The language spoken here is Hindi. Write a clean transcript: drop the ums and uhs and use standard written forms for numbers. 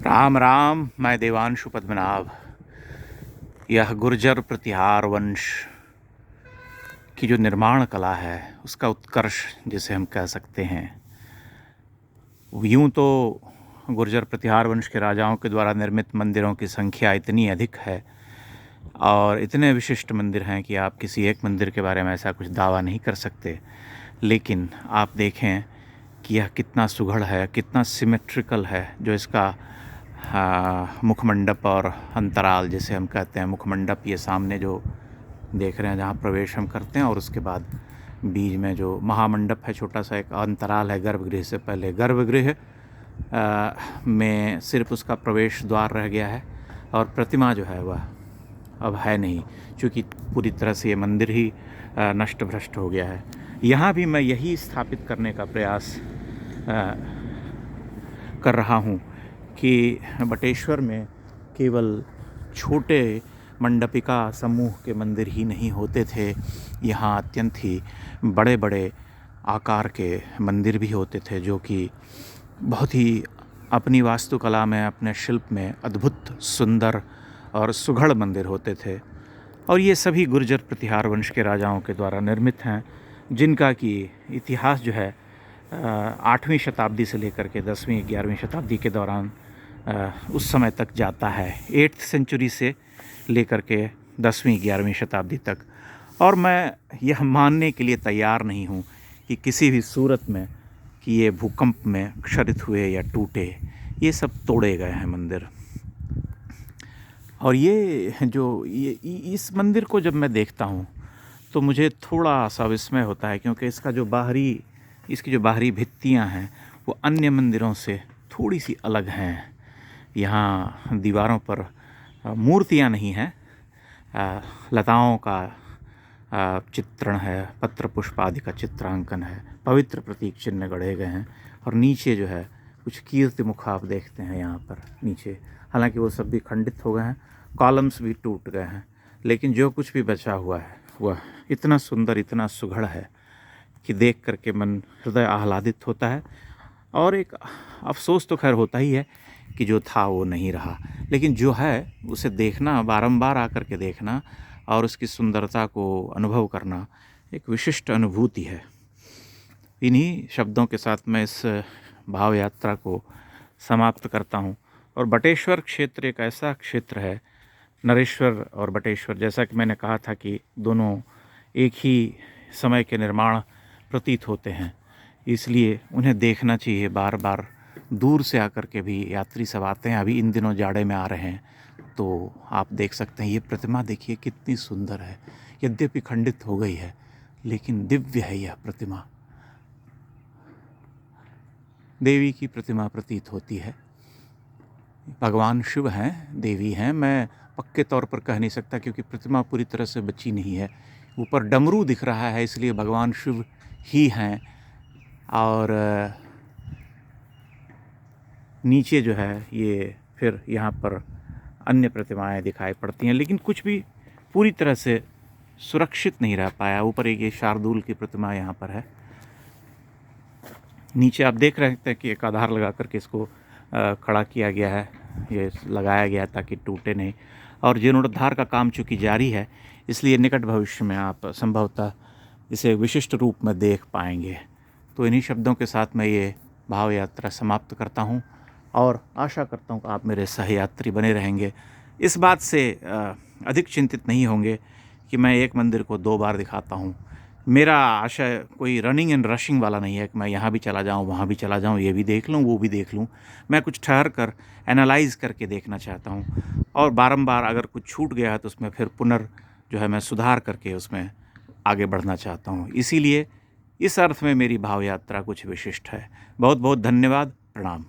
राम राम। मैं देवांशु पद्मनाभ। यह गुर्जर प्रतिहार वंश की जो निर्माण कला है उसका उत्कर्ष जिसे हम कह सकते हैं। यूँ तो गुर्जर प्रतिहार वंश के राजाओं के द्वारा निर्मित मंदिरों की संख्या इतनी अधिक है और इतने विशिष्ट मंदिर हैं कि आप किसी एक मंदिर के बारे में ऐसा कुछ दावा नहीं कर सकते। लेकिन आप देखें कि यह कितना सुघड़ है, कितना सिमेट्रिकल है। जो इसका मुखमंडप और अंतराल जिसे हम कहते हैं, मुखमंडप ये सामने जो देख रहे हैं जहाँ प्रवेश हम करते हैं, और उसके बाद बीच में जो महामंडप है, छोटा सा एक अंतराल है गर्भगृह से पहले। गर्भगृह में सिर्फ उसका प्रवेश द्वार रह गया है और प्रतिमा जो है वह अब है नहीं, क्योंकि पूरी तरह से ये मंदिर ही नष्ट भ्रष्ट हो गया है। यहाँ भी मैं यही स्थापित करने का प्रयास कर रहा हूँ कि बटेश्वर में केवल छोटे मंडपिका समूह के मंदिर ही नहीं होते थे, यहाँ अत्यंत ही बड़े बड़े आकार के मंदिर भी होते थे, जो कि बहुत ही अपनी वास्तुकला में, अपने शिल्प में अद्भुत सुंदर और सुघड़ मंदिर होते थे। और ये सभी गुर्जर प्रतिहार वंश के राजाओं के द्वारा निर्मित हैं, जिनका कि इतिहास जो है 8वीं शताब्दी से लेकर के 10वीं 11वीं शताब्दी के दौरान उस समय तक जाता है, 8th सेंचुरी से लेकर के 10वीं 11वीं शताब्दी तक। और मैं यह मानने के लिए तैयार नहीं हूँ कि किसी भी सूरत में कि ये भूकंप में क्षरित हुए या टूटे। ये सब तोड़े गए हैं मंदिर। और ये इस मंदिर को जब मैं देखता हूँ तो मुझे थोड़ा सा विस्मय होता है, क्योंकि इसकी जो बाहरी भित्तियाँ हैं वो अन्य मंदिरों से थोड़ी सी अलग हैं। यहाँ दीवारों पर मूर्तियाँ नहीं हैं, लताओं का चित्रण है, पत्र पुष्प आदि का चित्रांकन है, पवित्र प्रतीक चिन्ह गढ़े गए हैं। और नीचे जो है कुछ कीर्ति मुख आप देखते हैं यहाँ पर नीचे, हालांकि वो सब भी खंडित हो गए हैं, कॉलम्स भी टूट गए हैं, लेकिन जो कुछ भी बचा हुआ है वह इतना सुंदर, इतना सुघड़ है कि देख करके मन हृदय आह्लादित होता है। और एक अफसोस तो खैर होता ही है कि जो था वो नहीं रहा, लेकिन जो है उसे देखना, बारंबार आकर के देखना और उसकी सुंदरता को अनुभव करना एक विशिष्ट अनुभूति है। इन्हीं शब्दों के साथ मैं इस भाव यात्रा को समाप्त करता हूँ। और बटेश्वर क्षेत्र एक ऐसा क्षेत्र है, नरेश्वर और बटेश्वर, जैसा कि मैंने कहा था कि दोनों एक ही समय के निर्माण प्रतीत होते हैं, इसलिए उन्हें देखना चाहिए बार बार। दूर से आकर के भी यात्री सब आते हैं, अभी इन दिनों जाड़े में आ रहे हैं तो आप देख सकते हैं। ये प्रतिमा देखिए कितनी सुंदर है, यद्यपि खंडित हो गई है लेकिन दिव्य है। यह प्रतिमा देवी की प्रतिमा प्रतीत होती है। भगवान शिव हैं, देवी हैं, मैं पक्के तौर पर कह नहीं सकता क्योंकि प्रतिमा पूरी तरह से बची नहीं है। ऊपर डमरू दिख रहा है, इसलिए भगवान शिव ही हैं। और नीचे जो है ये फिर यहाँ पर अन्य प्रतिमाएं दिखाई पड़ती हैं, लेकिन कुछ भी पूरी तरह से सुरक्षित नहीं रह पाया। ऊपर एक ये शार्दूल की प्रतिमा यहाँ पर है। नीचे आप देख रहे हैं कि एक आधार लगा करके इसको खड़ा किया गया है, ये लगाया गया ताकि टूटे नहीं। और जीर्णोद्धार का काम चूँकि जारी है, इसलिए निकट भविष्य में आप संभवतः इसे विशिष्ट रूप में देख पाएंगे। तो इन्हीं शब्दों के साथ मैं ये भाव यात्रा समाप्त करता हूँ और आशा करता हूँ कि आप मेरे सहयात्री बने रहेंगे। इस बात से अधिक चिंतित नहीं होंगे कि मैं एक मंदिर को 2 बार दिखाता हूँ। मेरा आशय कोई रनिंग एंड रशिंग वाला नहीं है कि मैं यहाँ भी चला जाऊँ, वहाँ भी चला जाऊँ, ये भी देख लूँ, वो भी देख लूँ। मैं कुछ ठहर कर एनालाइज करके देखना चाहता हूँ और बारंबार अगर कुछ छूट गया है तो उसमें फिर जो है मैं सुधार करके उसमें आगे बढ़ना चाहता हूँ। इसीलिए इस अर्थ में मेरी भाव यात्रा कुछ विशिष्ट है। बहुत बहुत धन्यवाद। प्रणाम।